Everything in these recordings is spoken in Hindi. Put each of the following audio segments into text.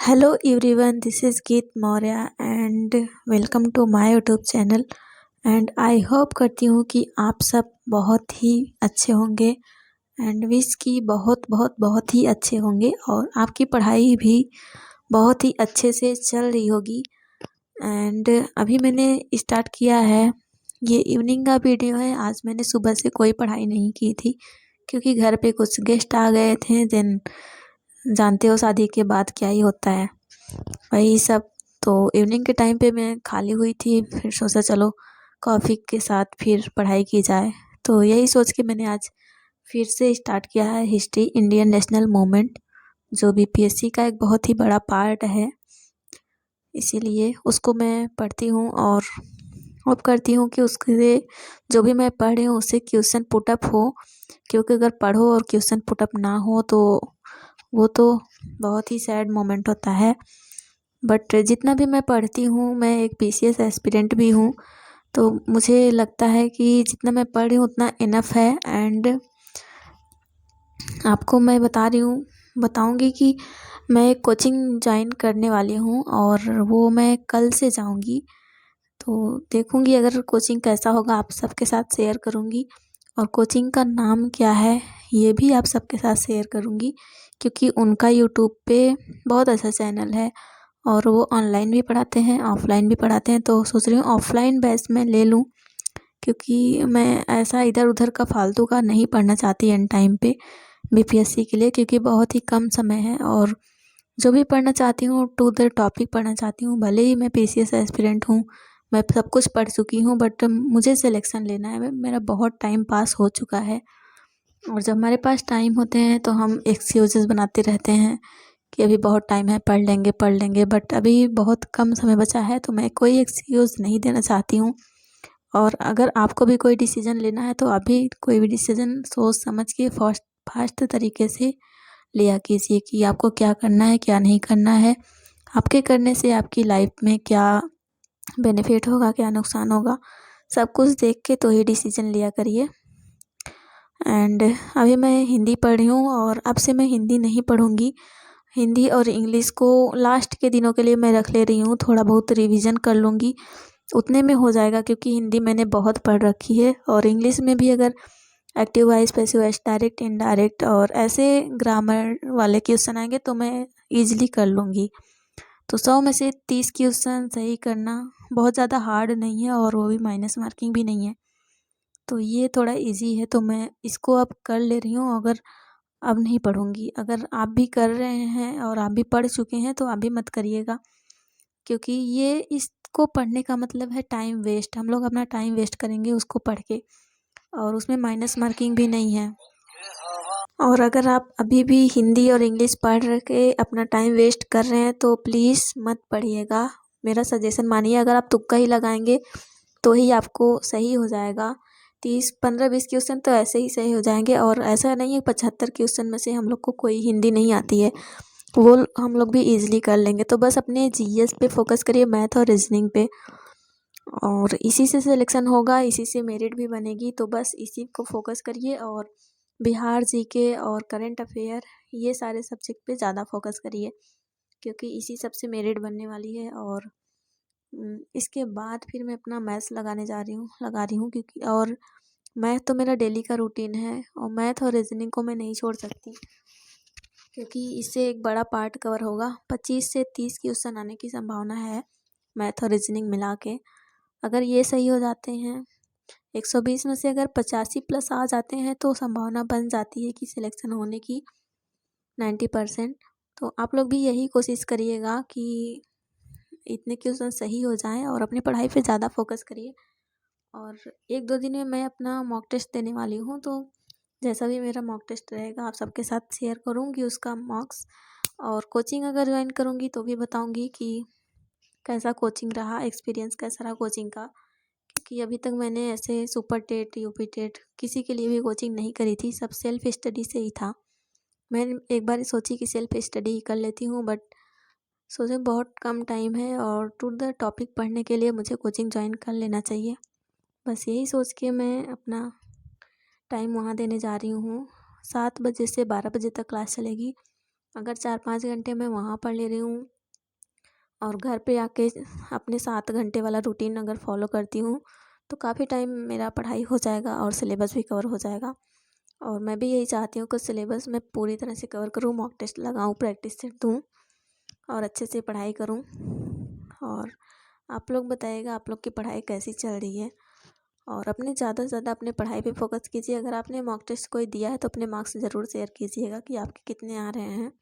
Hello everyone, this is Geet Maurya and welcome to my YouTube channel and I hope करती हूँ कि आप सब बहुत ही अच्छे होंगे एंड विश की बहुत बहुत बहुत ही अच्छे होंगे और आपकी पढ़ाई भी बहुत ही अच्छे से चल रही होगी। एंड अभी मैंने स्टार्ट किया है, ये इवनिंग का वीडियो है। आज मैंने सुबह से कोई पढ़ाई नहीं की थी क्योंकि घर पे कुछ गेस्ट आ गए थे। देन जानते हो शादी के बाद क्या ही होता है, वही सब। तो इवनिंग के टाइम पे मैं खाली हुई थी, फिर सोचा चलो कॉफ़ी के साथ फिर पढ़ाई की जाए। तो यही सोच के मैंने आज फिर से स्टार्ट किया है हिस्ट्री इंडियन नेशनल मूवमेंट, जो बीपीएससी का एक बहुत ही बड़ा पार्ट है। इसीलिए उसको मैं पढ़ती हूँ और होप करती हूँ कि उसके जो भी मैं पढ़ रही हूँ उससे क्वेश्चन पुटअप हो, क्योंकि अगर पढ़ो और क्वेश्चन पुटअप ना हो तो वो तो बहुत ही सैड मोमेंट होता है। बट जितना भी मैं पढ़ती हूँ, मैं एक पीसीएस एस्पिरेंट भी हूँ, तो मुझे लगता है कि जितना मैं पढ़ रही हूँ उतना इनफ है। एंड आपको मैं बताऊँगी कि मैं एक कोचिंग ज्वाइन करने वाली हूँ और वो मैं कल से जाऊँगी। तो देखूँगी अगर कोचिंग कैसा होगा, आप सबके साथ शेयर करूँगी। और कोचिंग का नाम क्या है ये भी आप सबके साथ शेयर करूँगी, क्योंकि उनका यूट्यूब पे बहुत अच्छा चैनल है और वो ऑनलाइन भी पढ़ाते हैं, ऑफ़लाइन भी पढ़ाते हैं। तो सोच रही हूँ ऑफ़लाइन बैच में ले लूँ, क्योंकि मैं ऐसा इधर उधर का फालतू का नहीं पढ़ना चाहती एंड टाइम पे बीपीएससी के लिए, क्योंकि बहुत ही कम समय है। और जो भी पढ़ना चाहती हूँ टू द टॉपिक पढ़ना चाहती हूँ। भले ही मैं पीसीएस एस्पिरेंट हूँ, मैं सब कुछ पढ़ चुकी हूँ, बट मुझे सिलेक्शन लेना है। मेरा बहुत टाइम पास हो चुका है और जब हमारे पास टाइम होते हैं तो हम एक्सक्यूज़ेस बनाते रहते हैं कि अभी बहुत टाइम है, पढ़ लेंगे। बट अभी बहुत कम समय बचा है, तो मैं कोई एक्सक्यूज़ नहीं देना चाहती हूँ। और अगर आपको भी कोई डिसीज़न लेना है तो अभी कोई भी डिसीज़न सोच समझ के फास्ट तरीके से लिया कीजिए कि आपको क्या करना है, क्या नहीं करना है। आपके करने से आपकी लाइफ में क्या बेनिफिट होगा, क्या नुकसान होगा, सब कुछ देख के तो ही डिसीज़न लिया करिए। एंड अभी मैं हिंदी पढ़ रही हूँ और अब से मैं हिंदी नहीं पढ़ूँगी। हिंदी और इंग्लिश को लास्ट के दिनों के लिए मैं रख ले रही हूँ, थोड़ा बहुत रिवीजन कर लूँगी, उतने में हो जाएगा, क्योंकि हिंदी मैंने बहुत पढ़ रखी है। और इंग्लिश में भी अगर active voice, passive voice, direct, indirect और ऐसे ग्रामर वाले क्वेश्चन आएंगे तो मैं ईजिली कर लूँगी। तो 100 में से 30 क्वेश्चन सही करना बहुत ज़्यादा हार्ड नहीं है और वो भी माइनस मार्किंग भी नहीं है, तो ये थोड़ा इजी है। तो मैं इसको अब कर ले रही हूँ, अगर अब नहीं पढ़ूँगी। अगर आप भी कर रहे हैं और आप भी पढ़ चुके हैं तो आप भी मत करिएगा, क्योंकि ये इसको पढ़ने का मतलब है टाइम वेस्ट। हम लोग अपना टाइम वेस्ट करेंगे उसको पढ़ के, और उसमें माइनस मार्किंग भी नहीं है। और अगर आप अभी भी हिंदी और इंग्लिश पढ़ के अपना टाइम वेस्ट कर रहे हैं तो प्लीज़ मत पढ़िएगा, मेरा सजेशन मानिए। अगर आप तुक्का ही लगाएंगे तो ही आपको सही हो जाएगा। 15-20 क्वेश्चन तो ऐसे ही सही हो जाएंगे, और ऐसा नहीं है 75 क्वेश्चन में से हम लोग को कोई हिंदी नहीं आती है, वो हम लोग भी ईजिली कर लेंगे। तो बस अपने जीएस पे फोकस करिए, मैथ और रीजनिंग पे, और इसी से सिलेक्शन होगा, इसी से मेरिट भी बनेगी। तो बस इसी को फोकस करिए और बिहार जीके और करंट अफेयर ये सारे सब्जेक्ट पे ज़्यादा फोकस करिए, क्योंकि इसी सब से मेरिट बनने वाली है। और इसके बाद फिर मैं अपना मैथ्स लगा रही हूँ, क्योंकि और मैथ तो मेरा डेली का रूटीन है और मैथ और रीजनिंग को मैं नहीं छोड़ सकती, क्योंकि इससे एक बड़ा पार्ट कवर होगा। 25 से 30 क्वेश्चन आने की संभावना है मैथ और रीजनिंग मिला के। अगर ये सही हो जाते हैं, 120 में से अगर 85 प्लस आ जाते हैं तो संभावना बन जाती है कि सिलेक्शन होने की 90%। तो आप लोग भी यही कोशिश करिएगा कि इतने क्वेश्चन सही हो जाएं और अपनी पढ़ाई पे ज़्यादा फोकस करिए। और 1-2 दिन में मैं अपना मॉक टेस्ट देने वाली हूँ, तो जैसा भी मेरा मॉक टेस्ट रहेगा आप सबके साथ शेयर करूँगी उसका मार्क्स। और कोचिंग अगर ज्वाइन करूँगी तो भी बताऊँगी कि कैसा कोचिंग रहा, एक्सपीरियंस कैसा रहा कोचिंग का, क्योंकि अभी तक मैंने ऐसे सुपर टेट, यूपी टेट किसी के लिए भी कोचिंग नहीं करी थी, सब सेल्फ स्टडी से ही था। मैंने एक बार सोची कि सेल्फ स्टडी ही कर लेती हूँ, बट सोचे बहुत कम टाइम है और टू द टॉपिक पढ़ने के लिए मुझे कोचिंग ज्वाइन कर लेना चाहिए। बस यही सोच के मैं अपना टाइम वहाँ देने जा रही हूँ। 7 बजे से 12 बजे तक क्लास चलेगी। अगर 4-5 घंटे मैं वहाँ पढ़ ले रही हूँ और घर पे आके अपने 7 घंटे वाला रूटीन अगर फॉलो करती हूँ तो काफ़ी टाइम मेरा पढ़ाई हो जाएगा और सिलेबस भी कवर हो जाएगा। और मैं भी यही चाहती हूँ कि सिलेबस मैं पूरी तरह से कवर करूँ, मॉक टेस्ट लगाऊँ, प्रैक्टिस सेट दूँ और अच्छे से पढ़ाई करूँ। और आप लोग बताइएगा आप लोग की पढ़ाई कैसी चल रही है, और अपने ज़्यादा से ज़्यादा अपने पढ़ाई पे फोकस कीजिए। अगर आपने मॉक टेस्ट कोई दिया है तो अपने मार्क्स ज़रूर शेयर कीजिएगा कि आपके कितने आ रहे हैं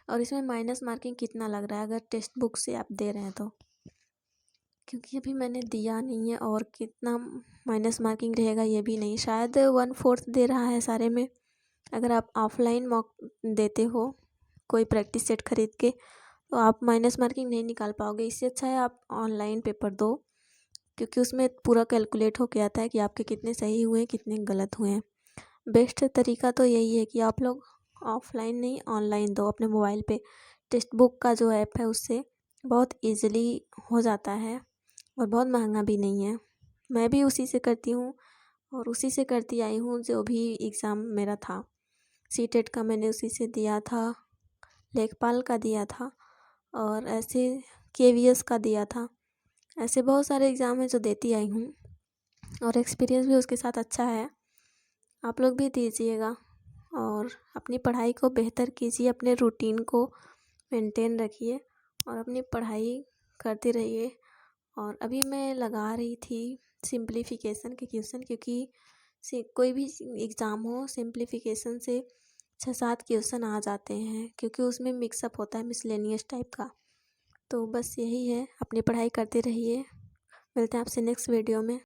और इसमें माइनस मार्किंग कितना लग रहा है अगर टेक्स्ट बुक से आप दे रहे हैं तो, क्योंकि अभी मैंने दिया नहीं है और कितना माइनस मार्किंग रहेगा ये भी नहीं, शायद 1/4 दे रहा है सारे में। अगर आप ऑफलाइन मॉक देते हो कोई प्रैक्टिस सेट खरीद के तो आप माइनस मार्किंग नहीं निकाल पाओगे। इससे अच्छा है आप ऑनलाइन पेपर दो, क्योंकि उसमें पूरा कैलकुलेट होके आता है कि आपके कितने सही हुए कितने गलत हुए हैं। बेस्ट तरीका तो यही है कि आप लोग ऑफलाइन नहीं ऑनलाइन दो अपने मोबाइल पे। टेक्स्ट बुक का जो ऐप है उससे बहुत इजीली हो जाता है और बहुत महंगा भी नहीं है। मैं भी उसी से करती हूँ और उसी से करती आई हूँ। जो भी एग्ज़ाम मेरा था सीटेट का मैंने उसी से दिया था, लेखपाल का दिया था और ऐसे केवीएस का दिया था। ऐसे बहुत सारे एग्ज़ाम हैं जो देती आई हूँ और एक्सपीरियंस भी उसके साथ अच्छा है। आप लोग भी दीजिएगा और अपनी पढ़ाई को बेहतर कीजिए, अपने रूटीन को मेंटेन रखिए और अपनी पढ़ाई करते रहिए। और अभी मैं लगा रही थी सिंप्लीफिकेशन के क्वेश्चन, क्योंकि कोई भी एग्ज़ाम हो सिंप्लीफिकेशन से 6-7 क्वेश्चन आ जाते हैं, क्योंकि उसमें मिक्सअप होता है मिसलेनियस टाइप का। तो बस यही है, अपनी पढ़ाई करते रहिए। मिलते हैं आपसे नेक्स्ट वीडियो में।